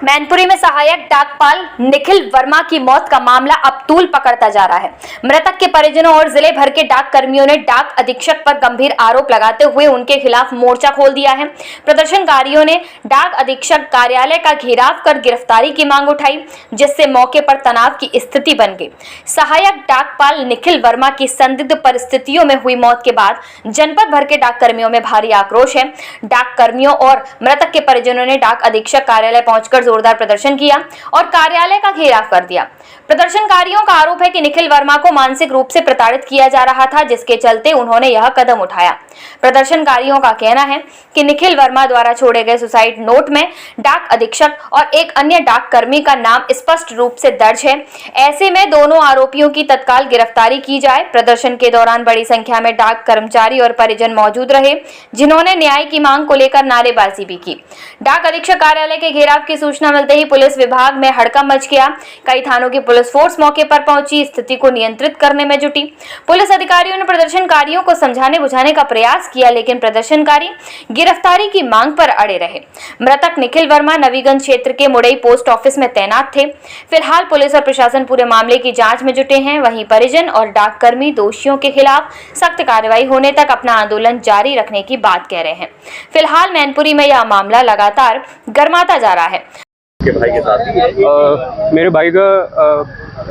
मैनपुरी में सहायक डाकपाल निखिल वर्मा की मौत का मामला अब तूल पकड़ता जा रहा है। मृतक के परिजनों और जिले भर के डाक कर्मियों ने डाक अधीक्षक पर गंभीर आरोप लगाते हुए उनके खिलाफ मोर्चा खोल दिया है। प्रदर्शनकारियों ने डाक अधीक्षक कार्यालय का घेराव कर गिरफ्तारी की मांग उठाई, जिससे मौके पर तनाव की स्थिति बन गई। सहायक डाकपाल निखिल वर्मा की संदिग्ध परिस्थितियों में हुई मौत के बाद जनपद भर के डाक कर्मियों में भारी आक्रोश है। डाक कर्मियों और मृतक के परिजनों ने डाक अधीक्षक कार्यालय पहुंचकर जोरदार प्रदर्शन किया और कार्यालय का घेराव कर दिया। प्रदर्शनकारियों का आरोप है कि निखिल वर्मा को मानसिक रूप से प्रताड़ित किया जा रहा था, जिसके चलते उन्होंने यह कदम उठाया। प्रदर्शनकारियों का कहना है कि निखिल वर्मा द्वारा छोड़े गए सुसाइड नोट में डाक अधीक्षक और एक अन्य डाक कर्मी का नाम स्पष्ट रूप से दर्ज है। ऐसे में दोनों आरोपियों की तत्काल गिरफ्तारी की जाए। प्रदर्शन के दौरान बड़ी संख्या में डाक कर्मचारी और परिजन मौजूद रहे, जिन्होंने न्याय की मांग को लेकर नारेबाजी भी की। डाक अधीक्षक कार्यालय के घेराव की सूचना मिलते ही पुलिस विभाग में हड़कंप मच गया। कई थानों की पुलिस फोर्स मौके पर पहुंची, स्थिति को नियंत्रित करने में जुटी। पुलिस अधिकारियों ने प्रदर्शनकारियों को समझाने बुझाने का प्रयास किया, लेकिन प्रदर्शनकारी गिरफ्तारी की मांग पर अड़े रहे। मृतक निखिल वर्मा नवीगंज क्षेत्र के मुड़ई पोस्ट ऑफिस में तैनात थे। फिलहाल पुलिस और प्रशासन पूरे मामले की जांच में जुटे हैं। वहीं परिजन और डाक कर्मी दोषियों के खिलाफ सख्त कार्रवाई होने तक अपना आंदोलन जारी रखने की बात कह रहे हैं। फिलहाल मैनपुरी में यह मामला लगातार गर्माता जा रहा है। के भाई के साथ मेरे भाई का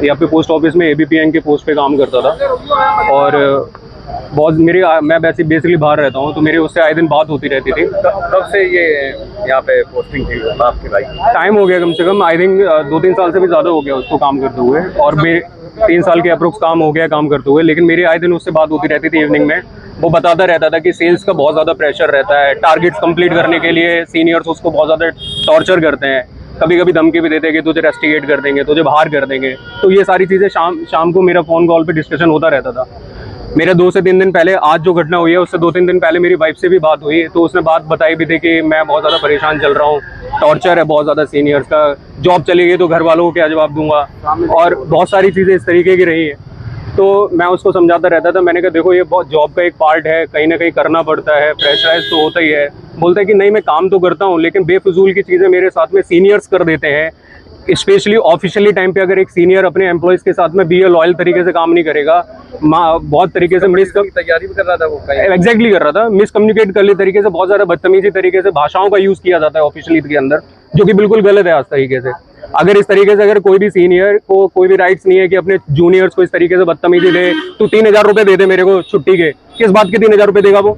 यहाँ पे पोस्ट ऑफिस में एबीपीएन के पोस्ट पे काम करता था और बहुत मैं बेसिकली बाहर रहता हूँ, तो मेरे उससे आए दिन बात होती रहती थी। कब से ये यहाँ पे पोस्टिंग थी आपके भाई? टाइम हो गया कम से कम, आई थिंक 2-3 साल से भी ज़्यादा हो गया उसको काम करते हुए, और मेरे 3 साल के अप्रोक्स काम हो गया काम करते हुए। लेकिन मेरे आए दिन उससे बात होती रहती थी इवनिंग में। वो बताता रहता था कि सेल्स का बहुत ज़्यादा प्रेशर रहता है, टारगेट्स कंप्लीट करने के लिए सीनियर्स उसको बहुत ज़्यादा टॉर्चर करते हैं, कभी कभी धमकी भी देते हैं कि तुझे रेस्टिगेट कर देंगे, तुझे बाहर कर देंगे। तो ये सारी चीज़ें शाम को मेरा फ़ोन कॉल पे डिस्कशन होता रहता था। मेरा 2 से 3 दिन पहले, आज जो घटना हुई है उससे 2-3 दिन पहले मेरी वाइफ से भी बात हुई, तो उसने बात बताई भी थी कि मैं बहुत ज़्यादा परेशान चल रहा हूँ, टॉर्चर है बहुत ज़्यादा सीनियर्स का, जॉब चली गई तो घर वालों को क्या जवाब दूंगा, और बहुत सारी चीज़ें इस तरीके की रही है। तो मैं उसको समझाता रहता था। मैंने कहा देखो ये बहुत जॉब का एक पार्ट है, कहीं ना कहीं करना पड़ता है, प्रेशराइज तो होता ही है। बोलता है कि नहीं मैं काम तो करता हूँ, लेकिन बेफजूल की चीज़ें मेरे साथ में सीनियर्स कर देते हैं। स्पेशली ऑफिशियली टाइम पे अगर एक सीनियर अपने एम्प्लॉयज़ के साथ में बी लॉयल तरीके से काम नहीं करेगा, बहुत तरीके से तैयारी भी कर रहा था वो, एग्जैक्टली कर रहा था, मिसकम्युनिकेट कर ले तरीके से, बहुत ज़्यादा बदतमीजी तरीके से भाषाओं का यूज़ किया जाता है ऑफिशियली के अंदर, जो कि बिल्कुल गलत है आज तरीके से। अगर इस तरीके से अगर कोई भी सीनियर को कोई भी राइट्स नहीं है कि अपने जूनियर्स को इस तरीके से बदतमीजी दे, तू 3000 रुपये दे दे मेरे को छुट्टी के, किस बात के 3000 रुपये देगा वो?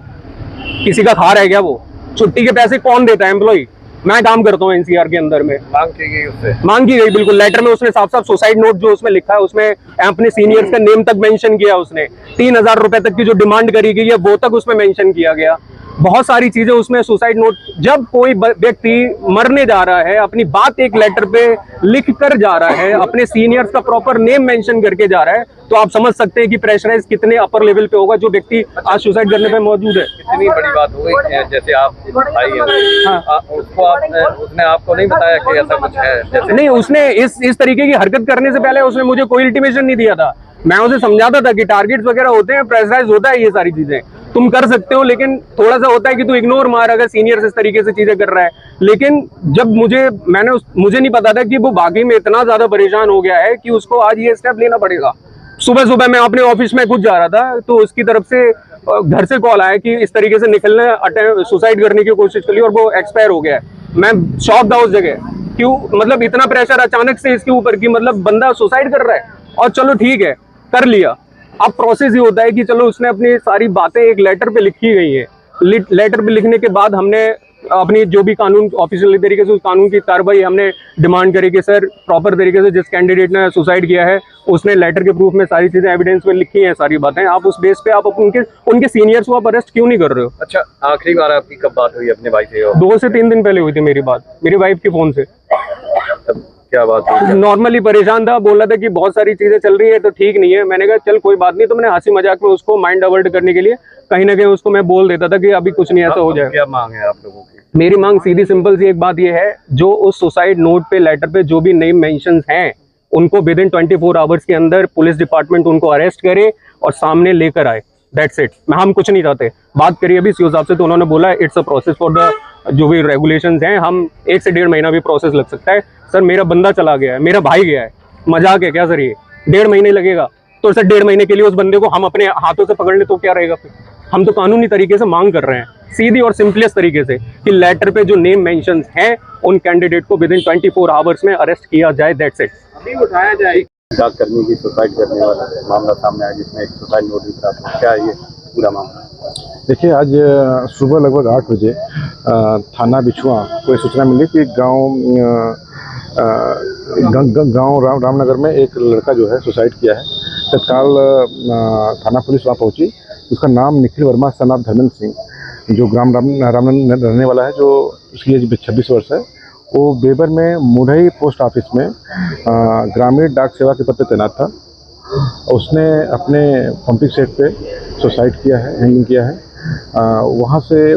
किसी का खा रहा है क्या वो? छुट्टी के पैसे कौन देता है? एम्प्लॉय। मैं काम करता हूँ एनसीआर के अंदर में। मांग की गई उससे? मांग की गई बिल्कुल। लेटर में उसने साफ साफ सुसाइड नोट जो उसमें लिखा है उसमें अपने सीनियर्स का नेम तक मेंशन किया उसने। 3000 रुपए तक की जो डिमांड करी गई है वो तक उसमें मेंशन किया गया। बहुत सारी चीजें उसमें सुसाइड नोट, जब कोई व्यक्ति मरने जा रहा है अपनी बात एक लेटर पे लिख कर जा रहा है, अपने सीनियर्स का प्रॉपर नेम मेंशन करके जा रहा है, तो आप समझ सकते हैं कि प्रेशराइज कितने अपर लेवल पे होगा जो व्यक्ति आज सुसाइड करने पे मौजूद है। इतनी बड़ी बात हो गई, जैसे आप भाई हैं, उसने आपको नहीं बताया कि ऐसा कुछ है? जैसे नहीं, उसने इस तरीके की हरकत करने से पहले उसने मुझे कोई इंटीमेशन नहीं दिया था। मैं उसे समझाता था कि टारगेट्स वगैरह होते हैं, प्रेशराइज होता है, ये सारी चीजें तुम कर सकते हो, लेकिन थोड़ा सा होता है कि तू इग्नोर मार अगर सीनियर इस तरीके से चीजें कर रहा है। लेकिन जब मुझे नहीं पता था कि वो बाकी में इतना ज्यादा परेशान हो गया है कि उसको आज ये स्टेप लेना पड़ेगा। सुबह सुबह मैं अपने ऑफिस में खुद जा रहा था, तो उसकी तरफ से घर से कॉल आया कि इस तरीके से निकलने सुसाइड करने की कोशिश करी और वो एक्सपायर हो गया है। मैं शॉक था उस जगह, क्यों मतलब इतना प्रेशर अचानक से इसके ऊपर कि मतलब बंदा सुसाइड कर रहा है। और चलो ठीक है, कर लिया। अब प्रोसेस ही होता है कि चलो उसने अपनी सारी बातें एक लेटर पे लिखी गई है। लेटर पे लिखने के बाद हमने अपनी जो भी कानून ऑफिशियल तरीके से उस कानून की कार्रवाई हमने डिमांड करी कि सर प्रॉपर तरीके से जिस कैंडिडेट ने सुसाइड किया है उसने लेटर के प्रूफ में सारी चीजें एविडेंस में लिखी हैं, सारी बातें। आप उस बेस पे आप उनके सीनियर्स को आप अरेस्ट क्यों नहीं कर रहे हो? अच्छा, आखिरी बार आपकी कब बात हुई अपने भाई से? 2 से 3 दिन पहले हुई थी मेरी बात, मेरी वाइफ के फोन से। क्या बात हुई? नॉर्मली परेशान था, बोल रहा था कि बहुत सारी चीजें चल रही है तो ठीक नहीं है। मैंने कहा चल कोई बात नहीं, तो मैंने हंसी मजाक में उसको माइंड डाइवर्ट करने के लिए कहीं ना कहीं उसको मैं बोल देता था कि अभी कुछ नहीं ऐसा हो जाए। क्या मांग है आप लोगों की? मेरी मांग सीधी सिंपल सी एक बात ये है, जो उस सुसाइड नोट पे लेटर पे जो भी नेम मेंशंस हैं उनको विद इन 24 आवर्स के अंदर पुलिस डिपार्टमेंट उनको अरेस्ट करे और सामने लेकर आए। That's it. हम कुछ नहीं चाहते। बात करिए अभी सी साहब से, तो उन्होंने बोला it's a process for the जो भी रेगुलेशंस हैं, हम 1 से 1.5 महीना भी प्रोसेस लग सकता है। सर मेरा बंदा चला गया है, मेरा भाई गया है, मजाक है क्या सर? ये 1.5 महीने लगेगा तो सर 1.5 महीने के लिए उस बंदे को हम अपने हाथों से पकड़ ले तो क्या रहेगा फिर? हम तो कानूनी तरीके से मांग कर रहे हैं, सीधी और सिंपलेस्ट तरीके से, कि लेटर पे जो नेम मेंशंस हैं उन कैंडिडेट को विदिन 24 आवर्स में अरेस्ट किया जाए, दैट्स इट। अभी उठाया जाए डाक कर्मी की सुसाइड करने वाला मामला सामने आया जिसमें एक सुसाइड नोट भी प्राप्त हुआ, क्या है ये पूरा मामला? देखिए, आज सुबह लगभग 8 बजे थाना बिछुआ को एक सूचना मिली कि गांव रामनगर में एक लड़का जो है सुसाइड किया है। तत्काल थाना पुलिस वहाँ पहुंची। उसका नाम निखिल वर्मा सन ऑफ धर्मेंद्र सिंह, जो रामनगर रहने वाला है, जो उसकी एज 26 वर्ष है। वो बेबर में मुढ़ई पोस्ट ऑफिस में ग्रामीण डाक सेवा के पद पर तैनात था। उसने अपने पंपिंग सेट पे सुसाइड किया है, हैंगिंग किया है। वहाँ से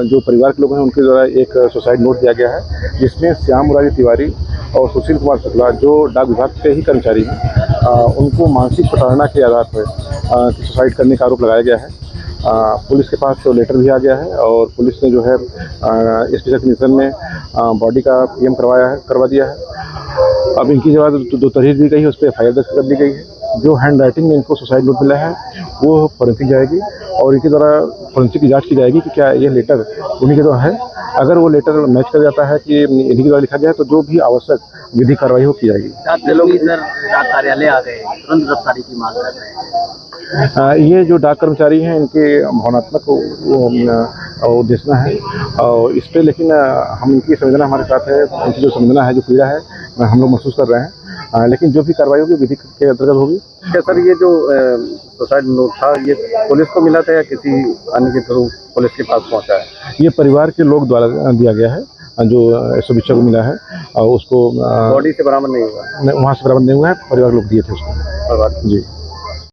जो परिवार के लोग हैं उनके द्वारा एक सुसाइड नोट दिया गया है, जिसमें श्याम मुरारी तिवारी और सुशील कुमार शुक्ला, जो डाक विभाग के ही कर्मचारी हैं, उनको मानसिक प्रताड़ना के आधार पर सुसाइड करने का आरोप लगाया गया है। पुलिस के पास तो लेटर भी आ गया है और पुलिस ने जो है स्पेशल कमीशन में बॉडी का पीएम करवा दिया है। अब इनकी जवाब 2 तारीख दी गई है, उस पर FIR दर्ज कर दी गई है। जो हैंड राइटिंग में इनको सुसाइड नोट मिला है वो फोरेंसिक जाएगी और इनके द्वारा फोरेंसिक की जांच की जाएगी कि क्या ये लेटर उन्हीं के द्वारा है। अगर वो लेटर मैच कर जाता है कि इन्हीं के द्वारा लिखा गया है तो जो भी आवश्यक विधिक कार्रवाई हो की जाएगी। लोग इधर डाक कार्यालय आ गए, तुरंत गिरफ्तारी की मांग कर रहे हैं। ये जो डाक कर्मचारी हैं इनके भावनात्मक उद्देश्य है और इस पर, लेकिन हम इनकी संवेदना हमारे साथ है, इनकी जो संवेदना है, जो पीड़ा है, हम लोग महसूस कर रहे हैं। लेकिन जो भी कार्रवाई होगी विधि के अंतर्गत होगी। क्या सर ये जो सुसाइड नोट था ये पुलिस को मिला था या किसी अन्य के थ्रू पुलिस के पास पहुंचा है? ये परिवार के लोग द्वारा दिया गया है, जो SOBICHA को मिला है और उसको बॉडी से बरामद नहीं हुआ? वहाँ से बरामद नहीं हुआ है, परिवार के लोग दिए थे उसको। जी।